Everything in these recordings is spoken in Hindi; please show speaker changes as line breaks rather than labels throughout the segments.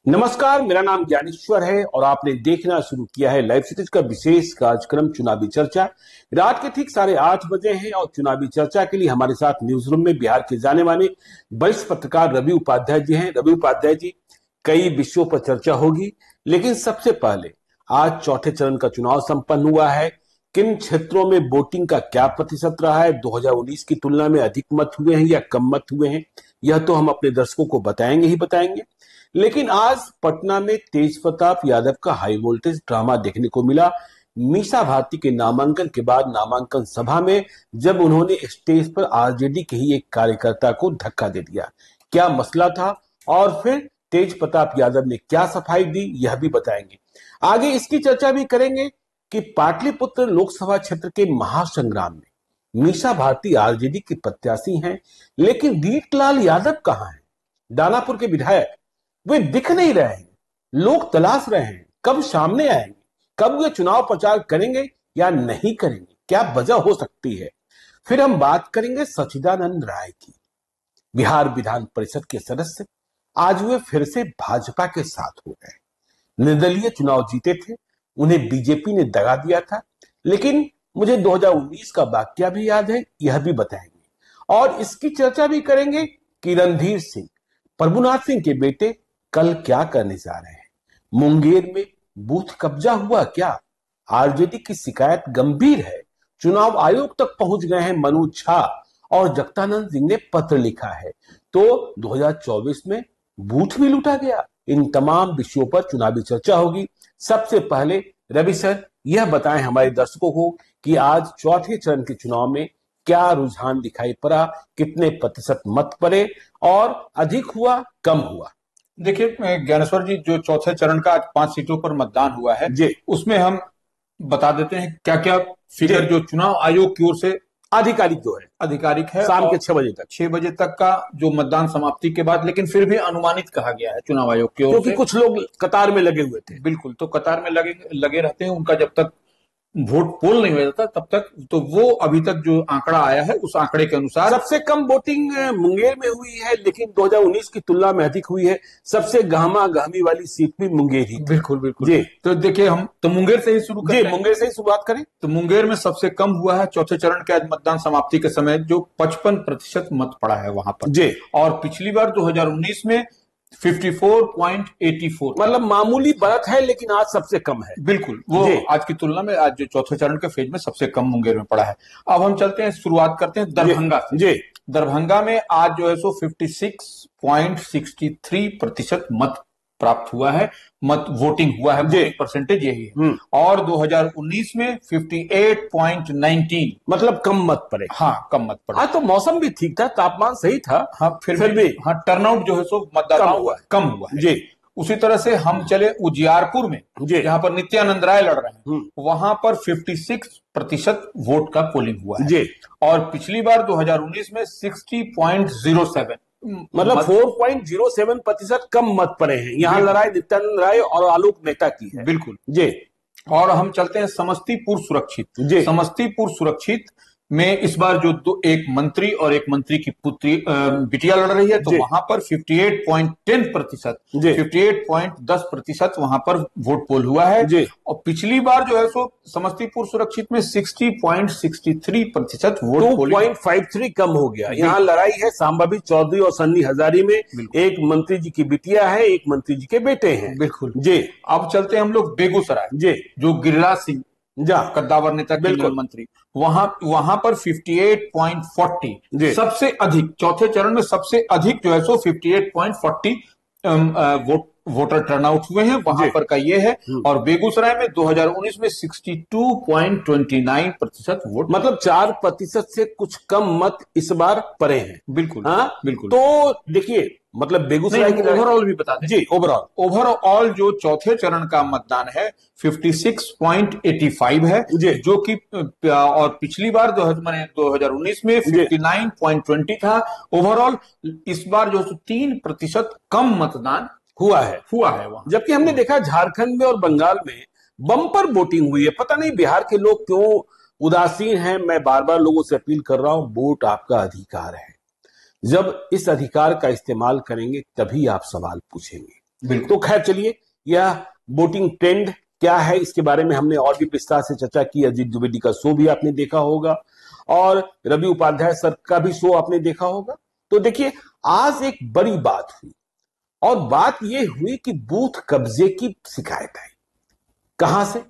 नमस्कार, मेरा नाम ज्ञानेश्वर है और आपने देखना शुरू किया है लाइव सिटीज का विशेष कार्यक्रम चुनावी चर्चा। रात के ठीक 8:30 बजे हैं और चुनावी चर्चा के लिए हमारे साथ न्यूज रूम में बिहार के जाने माने वरिष्ठ पत्रकार रवि उपाध्याय जी हैं। रवि उपाध्याय जी, कई विषयों पर चर्चा होगी, लेकिन सबसे पहले आज चौथे चरण का चुनाव संपन्न हुआ है। किन क्षेत्रों में वोटिंग का क्या प्रतिशत रहा है, 2019 की तुलना में अधिक मत हुए हैं या कम मत हुए हैं, यह तो हम अपने दर्शकों को बताएंगे ही बताएंगे। लेकिन आज पटना में तेज प्रताप यादव का हाई वोल्टेज ड्रामा देखने को मिला। मीसा भारती के नामांकन के बाद नामांकन सभा में जब उन्होंने स्टेज पर आरजेडी के ही एक कार्यकर्ता को धक्का दे दिया, क्या मसला था और फिर तेज प्रताप यादव ने क्या सफाई दी, यह भी बताएंगे। आगे इसकी चर्चा भी करेंगे कि पाटलिपुत्र लोकसभा क्षेत्र के महासंग्राम में मीसा भारती आरजेडी की प्रत्याशी हैं, लेकिन दीपलाल यादव कहां हैं? दानापुर के विधायक वे दिख नहीं रहे हैं। लोग तलाश रहे हैं कब सामने आएंगे, कब वे चुनाव प्रचार करेंगे या नहीं करेंगे, क्या वजह हो सकती है। फिर हम बात करेंगे सच्चिदानंद राय की। बिहार विधान परिषद के सदस्य आज वे फिर से भाजपा के साथ हो गए। निर्दलीय चुनाव जीते थे, उन्हें बीजेपी ने दगा दिया था, लेकिन मुझे 2019 का वाकया भी याद है, यह भी बताएंगे। और इसकी चर्चा भी करेंगे कि रणधीर सिंह, प्रभुनाथ सिंह के बेटे, कल क्या करने जा रहे हैं। मुंगेर में बूथ कब्जा हुआ क्या? आरजेडी की शिकायत गंभीर है। चुनाव आयोग तक पहुंच गए हैं मनोज झा और जगदानंद सिंह ने पत्र लिखा है। तो 2024 में बूथ भी लूटा गया। इन तमाम विषयों पर चुनावी चर्चा होगी। सबसे पहले रवि सर, यह बताएं हमारे दर्शकों को कि आज चौथे चरण के चुनाव में क्या रुझान दिखाई पड़ा, कितने प्रतिशत मत पड़े और अधिक हुआ कम हुआ।
देखिए ज्ञानेश्वर जी, जो चौथे चरण का आज 5 सीटों पर मतदान हुआ है
जी,
उसमें हम बता देते हैं क्या क्या फिगर जो चुनाव आयोग की ओर से आधिकारिक है
शाम के 6 बजे तक
6 बजे तक का जो मतदान समाप्ति के बाद, लेकिन फिर भी अनुमानित कहा गया है चुनाव आयोग की ओर से,
क्योंकि कुछ लोग कतार में लगे हुए थे।
बिल्कुल, तो कतार में लगे रहते हैं। उनका जब तक वोट पोल नहीं हो जाता तब तक, तो वो अभी तक जो आंकड़ा आया है उस आंकड़े के अनुसार
सबसे कम वोटिंग मुंगेर में हुई है, लेकिन 2019 की तुलना में अधिक हुई है। सबसे गहमा गहमी वाली सीट भी मुंगेर ही।
बिल्कुल बिल्कुल
जी,
तो देखिए हम तो मुंगेर से ही शुरू करते हैं।
मुंगेर से ही शुरुआत करें।
तो मुंगेर में सबसे कम हुआ है चौथे चरण के आज मतदान समाप्ति के समय, जो 55% मत पड़ा है वहां पर
जी,
और पिछली बार 2019 में 54.84,
मतलब मामूली बढ़त है, लेकिन आज सबसे कम है।
बिल्कुल वो आज की तुलना में आज जो चौथे चरण के फेज में सबसे कम मुंगेर में पड़ा है। अब हम चलते हैं, शुरुआत करते हैं दरभंगा से।
जी,
दरभंगा में आज जो है सो 56.63% मत प्राप्त हुआ है, मत वोटिंग हुआ है, वोटिंग परसेंटेज यही है। और 2019 में 58.19,
मतलब कम मत पड़े।
हाँ, कम मत पड़े।
हाँ, तो मौसम भी ठीक था, तापमान सही था।
हाँ, फिर भी हाँ, टर्नआउट जो है सो मतदाताओं कम हुआ है। जी, उसी तरह से हम चले उजियारपुर में, जहां पर नित्यानंद राय लड़ रहे हैं, वहां पर 56% वोट का पोलिंग हुआ है। जी, और पिछली बार 2019 में 60.07,
मतलब 4.07% कम मत पड़े हैं। यहाँ लड़ाई नित्यानंद राय और आलोक मेहता की है।
बिल्कुल
जी।
और हम चलते हैं समस्तीपुर सुरक्षित। समस्तीपुर सुरक्षित में इस बार जो एक मंत्री और एक मंत्री की पुत्री बिटिया लड़ रही है, तो वहां पर 58.10% वहां पर वोट पोल हुआ है। और पिछली बार जो है सो समस्तीपुर सुरक्षित में 60.63% वोट,
2.53 कम हो गया। यहाँ लड़ाई है सांबवी चौधरी और सन्नी हजारी में। एक मंत्री जी की बिटिया है, एक मंत्री जी के बेटे हैं।
बिल्कुल
जी।
अब चलते हैं हम लोग बेगूसराय, जो गिरिराज सिंह कद्दावर नेता के मंत्री, वहां पर 58.40 सबसे अधिक, चौथे चरण में सबसे अधिक जो है सो 58.40 वोटर टर्नआउट हुए हैं, वहां पर का ये है। और बेगूसराय में 2019 में 62.29% वोट, मतलब
4% से कुछ कम मत इस बार पड़े हैं।
बिल्कुल,
हाँ,
बिल्कुल।
तो देखिए, मतलब बेगूसराय की
ओवरऑल भी बता दें।
जी,
ओवरऑल जो चौथे चरण का मतदान है 56.85 है, जो कि और पिछली बार 2019 में 59.20 था। ओवरऑल इस बार जो 3% कम मतदान हुआ है वहां।
जबकि हमने देखा झारखंड में और बंगाल में बम्पर वोटिंग हुई है। पता नहीं बिहार के लोग क्यों उदासीन हैं। मैं बार बार लोगों से अपील कर रहा हूं, वोट आपका अधिकार है। जब इस अधिकार का इस्तेमाल करेंगे तभी आप सवाल पूछेंगे। तो खैर चलिए, यह वोटिंग ट्रेंड क्या है इसके बारे में हमने और भी विस्तार से चर्चा की। अजीत द्विवेदी का शो भी आपने देखा होगा और रवि उपाध्याय सर का भी शो आपने देखा होगा। तो देखिए, आज एक बड़ी बात हुई और बात यह हुई कि बूथ कब्जे की शिकायत आई। कहां से?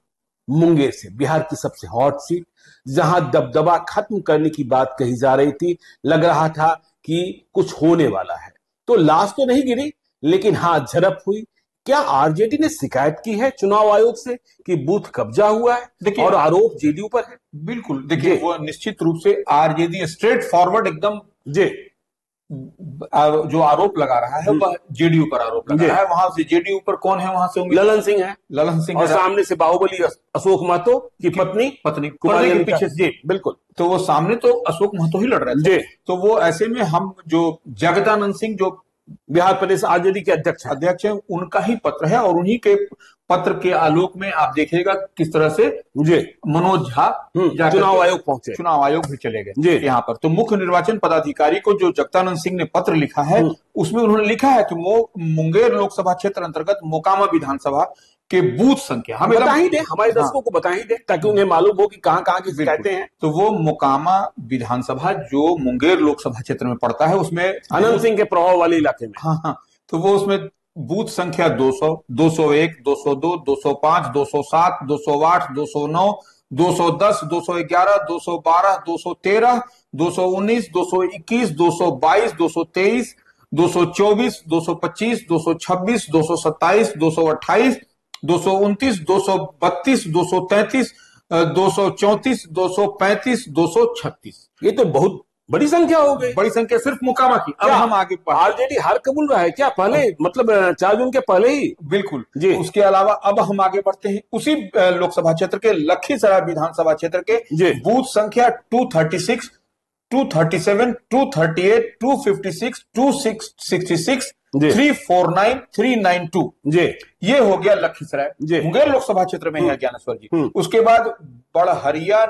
मुंगेर से, बिहार की सबसे हॉट सीट, जहां दबदबा खत्म करने की बात कही जा रही थी। लग रहा था कि कुछ होने वाला है। तो लाश तो नहीं गिरी, लेकिन हां, झड़प हुई। क्या आरजेडी ने शिकायत की है चुनाव आयोग से कि बूथ कब्जा हुआ है? देखिए, और आरोप जेडीयू पर है।
बिल्कुल, देखिए वो निश्चित रूप से आरजेडी स्ट्रेट फॉरवर्ड एकदम
जी
जो आरोप लगा रहा है वह जेडीयू पर आरोप लगा रहा है। वहां से जेडीयू पर कौन है? वहां से
ललन सिंह है।
ललन सिंह
और सामने से बाहुबली अशोक महतो की पत्नी
कुमारी के पीछे। जी
बिल्कुल।
तो वो सामने तो अशोक महतो ही लड़ रहे थे। तो वो ऐसे में हम जो जगदानंद सिंह जो
बिहार प्रदेश आरजेडी के
अध्यक्ष है, उनका ही पत्र है और उन्हीं के पत्र के आलोक में आप देखिएगा किस तरह से मनोज झा
चुनाव आयोग पहुंचे,
चुनाव आयोग भी चले गए यहाँ पर। तो मुख्य निर्वाचन पदाधिकारी को जो जगदानंद सिंह ने पत्र लिखा है, उसमें उन्होंने लिखा है कि मुंगेर लोकसभा क्षेत्र अंतर्गत मोकामा विधानसभा के बूथ संख्या हमें
बता ही दे, हमारे दर्शकों को बता ही दे, ताकि उन्हें मालूम हो कि कहां की शिकायतें हैं।
तो वो मोकामा विधानसभा जो मुंगेर लोकसभा क्षेत्र में पड़ता है, उसमें
अनंत सिंह के प्रभाव वाले इलाके में।
हाँ, तो वो उसमें बूथ संख्या 200, 201, 202, 205, 207, 208, 209, 210, 211, 212, 213, 219, 221, 222, 223, 224, 225, 226, 227, 228, 229, 232, 233, 234, 235, 236।
ये तो बहुत बड़ी संख्या हो गई।
बड़ी संख्या सिर्फ मोकामा की। अब हम आगे
आरजेडी हार कबूल रहा है क्या? पहले मतलब 4 जून के पहले ही?
बिल्कुल जी। उसके अलावा अब हम आगे बढ़ते हैं उसी लोकसभा क्षेत्र के लखीसराय विधानसभा क्षेत्र के बूथ संख्या 236, 237, 238, 256, 266, 349, 392 ये हो गया लखीसराय मुंगेर लोकसभा क्षेत्र में है ज्ञानेश्वर जी। उसके बाद बड़हरिया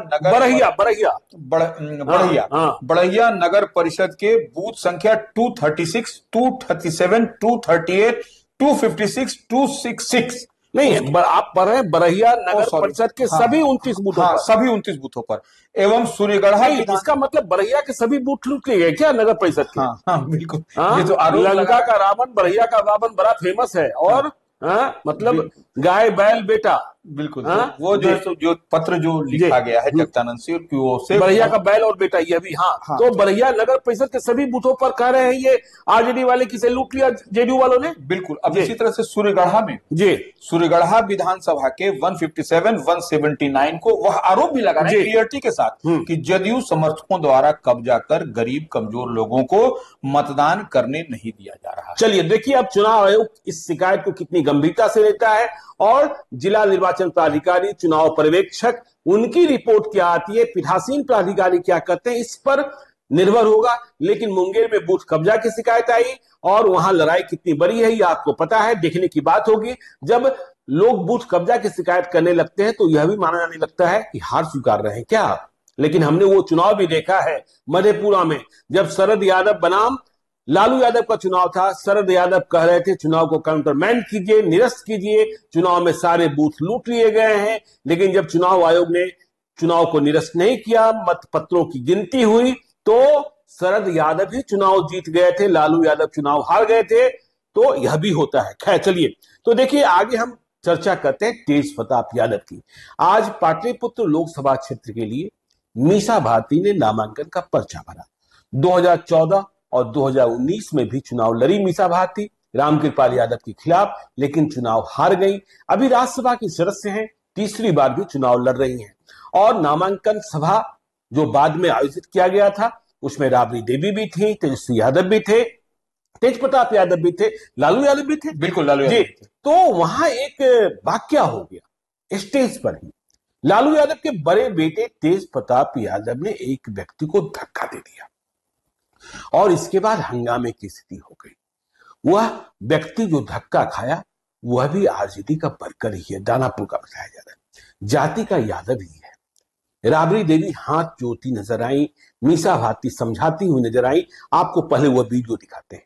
नगर परिषद के बूथ संख्या 236, 237, 238, 256, 266
नहीं, आप पढ़ रहे हैं बरहिया नगर परिषद के सभी 29 बूथों पर।
सभी 29 बूथों पर। एवं सूर्यगढ़ा,
इसका मतलब बरहिया के सभी बूथ लूट लिए गए क्या नगर परिषद के?
हाँ, बिल्कुल।
ये तो लंका का रावण, बरहिया का रावण बड़ा फेमस है। और मतलब गाय बैल बेटा।
बिल्कुल। वो जो पत्र जो लिखा गया है जगदानंद सिंह की ओर से,
बरहिया का बैल और बेटा, ये भी हाँ। तो बरहिया नगर परिषद के सभी बूथों पर कह रहे हैं ये आरजेडी वाले किसे लूट लिया जेडीयू वालों ने।
बिल्कुल। अब इसी तरह से सूर्यगढ़ा में सूर्यगढ़ा विधानसभा के 157, 179 को वह आरोप भी लगा रहे हैं क्लियरिटी के साथ कि जदयू समर्थकों द्वारा कब्जा कर गरीब कमजोर लोगों को मतदान करने नहीं दिया जा रहा।
चलिए देखिए, अब चुनाव आयोग इस शिकायत को कितनी गंभीरता से लेता है और जिला निर्वाचन प्राधिकारी, चुनाव पर्यवेक्षक, उनकी रिपोर्ट क्या आती है, पीठासीन प्राधिकारी क्या करते हैं, इस पर निर्भर होगा। लेकिन मुंगेर में बूथ कब्जा की शिकायत आई और वहां लड़ाई कितनी बड़ी है ये आपको पता है। देखने की बात होगी, जब लोग बूथ कब्जा की शिकायत करने लगते हैं तो यह भी माना जाने लगता है कि हार स्वीकार रहे हैं क्या। लेकिन हमने वो चुनाव भी देखा है मधेपुरा में, जब शरद यादव बनाम लालू यादव का चुनाव था। शरद यादव कह रहे थे चुनाव को काउंटरमैंड कीजिए, निरस्त कीजिए, चुनाव में सारे बूथ लूट लिए गए हैं। लेकिन जब चुनाव आयोग ने चुनाव को निरस्त नहीं किया, मतपत्रों की गिनती हुई, तो शरद यादव ही चुनाव जीत गए थे, लालू यादव चुनाव हार गए थे। तो यह भी होता है। खैर चलिए, तो देखिए आगे हम चर्चा करते हैं तेज प्रताप यादव की। आज पाटलिपुत्र लोकसभा क्षेत्र के लिए मीसा भारती ने नामांकन का पर्चा भरा। 2014 और 2019 में भी चुनाव लड़ी मीसा भारती रामकृपाल यादव के खिलाफ, लेकिन चुनाव हार गई। अभी राज्यसभा की सदस्य हैं, तीसरी बार भी चुनाव लड़ रही हैं। और नामांकन सभा जो बाद में आयोजित किया गया था, उसमें राबड़ी देवी भी थी, तेजस्वी यादव भी थे, तेज प्रताप यादव भी थे, लालू यादव भी थे।
बिल्कुल, लालू यादव थे।
तो वहां एक वाकया हो गया स्टेज पर ही। लालू यादव के बड़े बेटे तेज प्रताप यादव ने एक व्यक्ति को धक्का दे दिया और इसके बाद हंगामे की स्थिति हो गई। वह व्यक्ति जो धक्का खाया वह भी आरजेडी का वर्कर ही है, दानापुर का बताया जा रहा है, जाति का यादव ही है। राबड़ी देवी हाथ जोड़ती नजर आई, मीसा भारती समझाती हुई नजर आई। आपको पहले वह वीडियो दिखाते हैं।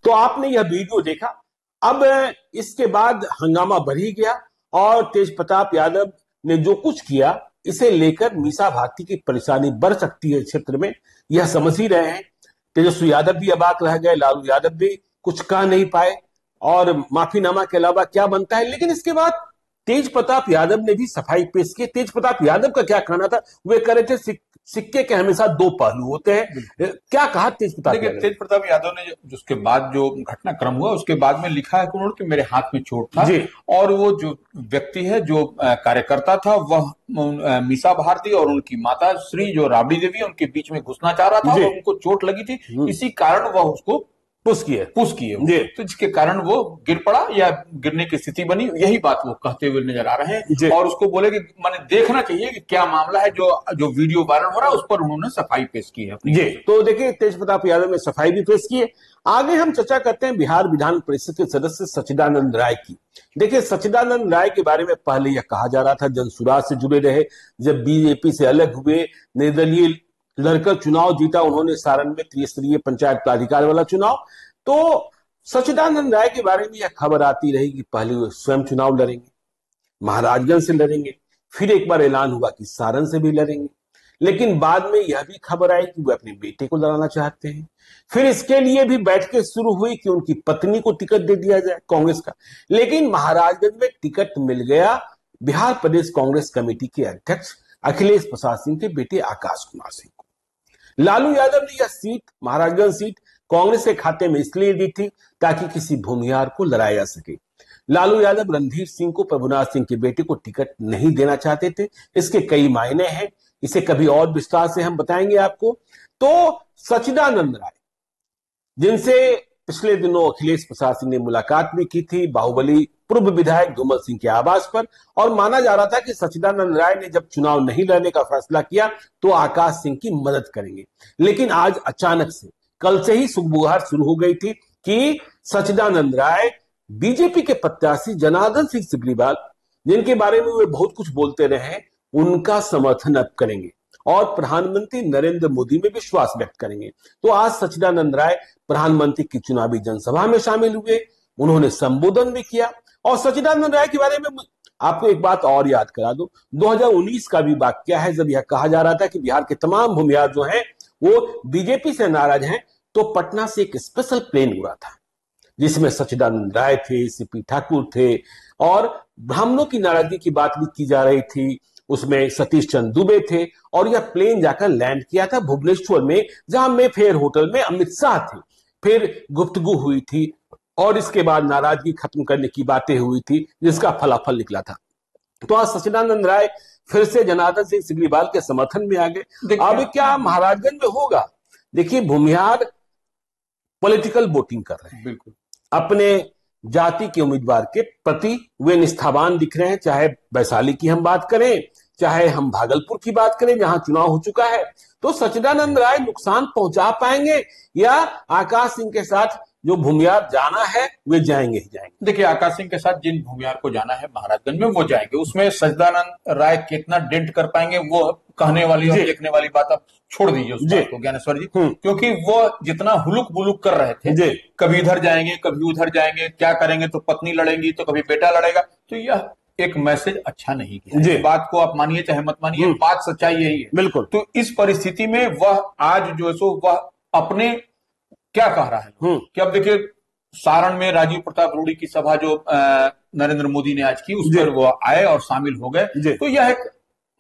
तो आपने यह वीडियो देखा। अब इसके बाद हंगामा बढ़ ही गया और तेज प्रताप यादव ने जो कुछ किया, इसे लेकर मीसा भारती की परेशानी बढ़ सकती है क्षेत्र में, यह समझ ही रहे हैं। तेजस्वी यादव भी अबाक रह गए, लालू यादव भी कुछ कह नहीं पाए और माफीनामा के अलावा क्या बनता है। लेकिन इसके बाद तेज प्रताप यादव ने भी सफाई पेश की। तेज प्रताप यादव का क्या कहना था, वे कह रहे थे सिक्के के हमेशा दो पहलू होते हैं। क्या कहा तेज प्रताप यादव?
देखिए, तेज प्रताप यादव ने उसके बाद जो घटनाक्रम हुआ उसके बाद में लिखा है उन्होंने कि मेरे हाथ में चोट था और वो जो व्यक्ति है, जो कार्यकर्ता था, वह मीसा भारती और उनकी माता श्री जो राबड़ी देवी, उनके बीच में घुसना चाह रहा था और उनको चोट लगी थी, इसी कारण वह उसको पुश किए तो जिसके कारण वो गिर पड़ा या गिरने की स्थिति बनी। यही बात वो कहते हुए नजर आ रहे हैं और उसको बोले कि मैंने देखना चाहिए कि क्या मामला है। जो वीडियो वायरल हो रहा है उस पर उन्होंने सफाई पेश की है अपनी।
तो देखिए, तेज प्रताप यादव ने सफाई भी पेश की है। आगे हम चर्चा करते हैं बिहार विधान परिषद के सदस्य सच्चिदानंद राय की। देखिए, सच्चिदानंद राय के बारे में पहले यह कहा जा रहा था जनसुराज से जुड़े रहे, जब बीजेपी से अलग हुए, निर्दलीय लड़कर चुनाव जीता उन्होंने सारण में त्रिस्तरीय पंचायत प्राधिकार वाला चुनाव। तो सच्चिदानंद राय के बारे में यह खबर आती रही कि पहले वे स्वयं चुनाव लड़ेंगे, महाराजगंज से लड़ेंगे, फिर एक बार ऐलान हुआ कि सारण से भी लड़ेंगे, लेकिन बाद में यह भी खबर आई कि वे अपने बेटे को लड़ाना चाहते हैं। फिर इसके लिए भी बैठकें शुरू हुई कि उनकी पत्नी को टिकट दे दिया जाए कांग्रेस का, लेकिन महाराजगंज में टिकट मिल गया बिहार प्रदेश कांग्रेस कमेटी के अध्यक्ष अखिलेश प्रसाद सिंह के बेटे आकाश कुमार सिंह को। लालू यादव ने यह सीट, महाराजगंज सीट, कांग्रेस के खाते में इसलिए दी थी ताकि किसी भूमिहार को लड़ाया जा सके। लालू यादव रणधीर सिंह को प्रभुनाथ सिंह के बेटे को टिकट नहीं देना चाहते थे। इसके कई मायने हैं, इसे कभी और विस्तार से हम बताएंगे आपको। तो सच्चिदानंद राय, जिनसे पिछले दिनों अखिलेश प्रसाद सिंह ने मुलाकात भी की थी बाहुबली पूर्व विधायक धूमल सिंह के आवास पर, और माना जा रहा था कि सच्चिदानंद राय ने जब चुनाव नहीं लड़ने का फैसला किया तो आकाश सिंह की मदद करेंगे। लेकिन आज अचानक से, कल से ही सुगबुगाहट शुरू हो गई थी कि सच्चिदानंद राय बीजेपी के प्रत्याशी जनार्दन सिंह सिग्रीवाल, जिनके बारे में वे बहुत कुछ बोलते रहे, उनका समर्थन अब करेंगे और प्रधानमंत्री नरेंद्र मोदी में विश्वास व्यक्त करेंगे। तो आज सच्चिदानंद राय प्रधानमंत्री की चुनावी जनसभा में शामिल हुए, उन्होंने संबोधन भी किया। और सच्चिदानंद राय के बारे में आपको एक बात और याद करा दूं, 2019 का भी वाकया है, जब यह कहा जा रहा था कि बिहार के तमाम भूमिहार जो हैं वो बीजेपी से नाराज हैं, तो पटना से एक स्पेशल प्लेन उड़ा था जिसमें सच्चिदानंद राय थे, सीपी ठाकुर थे और ब्राह्मणों की नाराजगी की बात भी की जा रही थी। उसमें सतीश चंद्र दुबे थे और यह प्लेन जाकर लैंड किया था भुवनेश्वर में, जहां मेफेयर होटल में अमित शाह थे। फिर गुफ्तगू हुई थी और इसके बाद नाराजगी खत्म करने की बातें हुई थी, जिसका फलाफल निकला था। तो आज सच्चिदानंद राय फिर से जनार्दन सिंह सिग्रीवाल के समर्थन में आ गए। अब क्या महाराजगंज में होगा? देखिए, भूमिहार पॉलिटिकल वोटिंग कर रहे हैं, बिल्कुल अपने जाति के उम्मीदवार के प्रति वे निष्ठावान दिख रहे हैं। चाहे वैशाली की हम बात करें, चाहे हम भागलपुर की बात करें जहां चुनाव हो चुका है, तो सच्चिदानंद राय नुकसान पहुंचा पाएंगे या आकाश सिंह के साथ जो भूमिहार जाना है वे जाएंगे ही जाएंगे?
देखिए, आकाश सिंह के साथ जिन भूमिहार को जाना है महाराजगंज में वो जाएंगे। उसमें सच्चिदानंद राय कितना डेंट कर पाएंगे वो कहने वाली और देखने वाली बात आप छोड़ दीजिए उस बात को ज्ञानेश्वर जी, क्योंकि वो जितना हुलुक बुलुक कर रहे थे, कभी इधर जाएंगे कभी उधर जाएंगे, क्या करेंगे, तो पत्नी लड़ेंगी तो कभी बेटा लड़ेगा, तो यह एक मैसेज अच्छा नहीं किया। इस बात को आप मानिए चाहे मत मानिए, बात सच्चाई यही है।
बिल्कुल।
तो इस परिस्थिति में वह आज जो है सो वह अपने क्या कह रहा है कि अब देखिए, सारण में राजीव प्रताप रूडी की सभा जो नरेंद्र मोदी ने आज की, उस पर वो आए और शामिल हो गए, तो यह एक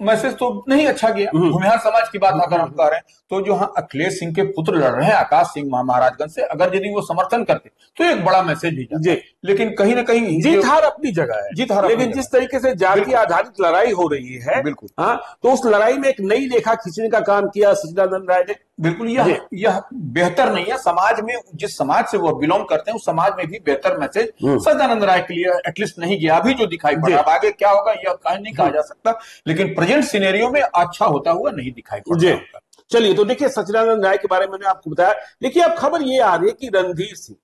मैसेज तो नहीं अच्छा गया। भूमिहार समाज की बात अगर हम कह रहे हैं तो जो अखिलेश सिंह के पुत्र लड़ रहे हैं आकाश सिंह महाराजगंज से, अगर यदि वो समर्थन करते तो एक बड़ा मैसेज भी जाता है। लेकिन कहीं ना कहीं
जीत हार अपनी जगह है,
जीत हार,
लेकिन जिस तरीके से जाति आधारित लड़ाई हो रही है,
बिल्कुल,
हाँ, तो उस लड़ाई में एक नई रेखा खींचने का काम किया सच्चिदानंद राय ने।
बिल्कुल, यह बेहतर नहीं है। समाज में, जिस समाज से वो बिलोंग करते हैं उस समाज में भी बेहतर मैसेज सच्चिदानंद राय के लिए एटलीस्ट नहीं गया अभी जो दिखाई पड़ा। अब आगे क्या होगा यह नहीं कहा जा सकता, लेकिन प्रेजेंट सिनेरियो में अच्छा होता हुआ नहीं दिखाई पड़ा।
चलिए, तो देखिए, सच्चिदानंद राय के बारे में मैंने आपको बताया। देखिए, अब खबर ये आ रही है कि रणधीर सिंह,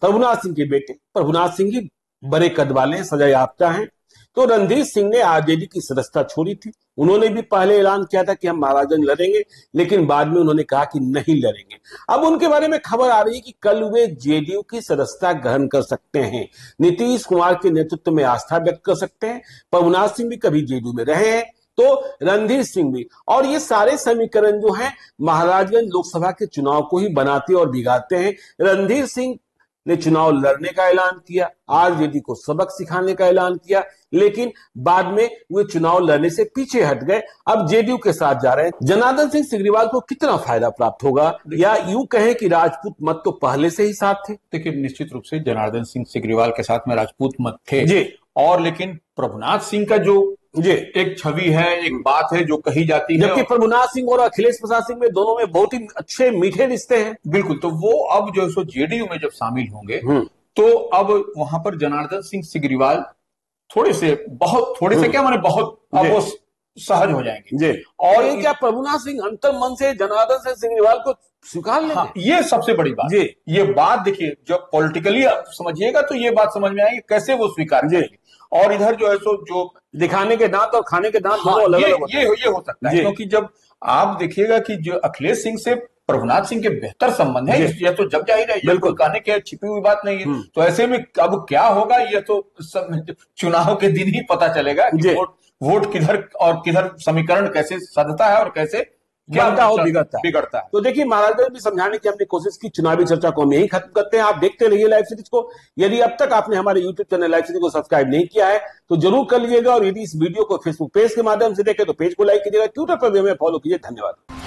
प्रभुनाथ सिंह के बेटे प्रभुनाथ सिंह ही बड़े कद वाले हैं, सजायाफ्ता हैं। तो रणधीर सिंह ने आरजेडी की सदस्यता छोड़ी थी। उन्होंने भी पहले ऐलान किया था कि हम महाराजगंज लड़ेंगे, लेकिन बाद में उन्होंने कहा कि नहीं लड़ेंगे। अब उनके बारे में खबर आ रही है कि कल वे जेडीयू की सदस्यता ग्रहण कर सकते हैं, नीतीश कुमार के नेतृत्व में आस्था व्यक्त कर सकते हैं। प्रभुनाथ सिंह भी कभी जेडीयू में रहे हैं, तो रणधीर सिंह भी। और ये सारे समीकरण जो हैं महाराजगंज लोकसभा के चुनाव को ही बनाते और बिगाड़ते हैं। रणधीर सिंह ने चुनाव लड़ने का ऐलान किया, आरजेडी को सबक सिखाने का ऐलान किया, लेकिन बाद में वे चुनाव लड़ने से पीछे हट गए। अब जेडीयू के साथ जा रहे हैं। जनार्दन सिंह सिग्रीवाल को कितना फायदा प्राप्त होगा, या यूं कहें कि राजपूत मत तो पहले से ही साथ थे।
देखिए, निश्चित रूप से जनार्दन सिंह सिग्रीवाल के साथ में राजपूत मत थे
जी,
और लेकिन प्रभुनाथ सिंह का जो एक छवि है, एक बात है जो कही जाती है,
जबकि प्रभुनाथ सिंह और अखिलेश प्रसाद सिंह में दोनों में बहुत ही अच्छे मीठे रिश्ते हैं।
बिल्कुल। तो वो अब जो है जेडीयू में जब शामिल होंगे तो अब वहां पर जनार्दन सिंह सिग्रीवाल थोड़े से क्या माने बहुत अब वो सहज हो जाएंगे।
और ये क्या प्रभुनाथ सिंह अंतर मन से जनार्दन सिंह सिग्रीवाल को स्वीकार लेंगे?
हाँ, ये सबसे बड़ी बात है। ये बात देखिए, जब पॉलिटिकली आप समझिएगा तो ये बात समझ में आएगी कैसे वो स्वीकार करेंगे। और इधर जो है जो
दिखाने के दांत और खाने के दांत
दोनों अलग-अलग ये हो सकता है, क्योंकि जब आप देखिएगा कि जो अखिलेश सिंह से प्रभुनाथ सिंह के बेहतर संबंध है, यह तो जब जाहिर है, बिल्कुल कहने के छिपी हुई बात नहीं है। तो ऐसे में अब क्या होगा, यह तो सब चुनाव के दिन ही पता चलेगा कि वोट किधर और किधर समीकरण कैसे सधता है और कैसे क्या बिगड़ता है।
तो देखिए, महाराज भी समझाने की हमने कोशिश की। चुनावी चर्चा को हम यही खत्म करते हैं। आप देखते रहिए लाइव सीरीज को। यदि अब तक आपने हमारे यूट्यूब चैनल लाइव सीरीज को सब्सक्राइब नहीं किया है तो जरूर कर लीजिएगा, और यदि इस वीडियो को फेसबुक पेज के माध्यम से देखें तो पेज को लाइक कीजिएगा, ट्विटर पर भी हमें फॉलो कीजिए। धन्यवाद।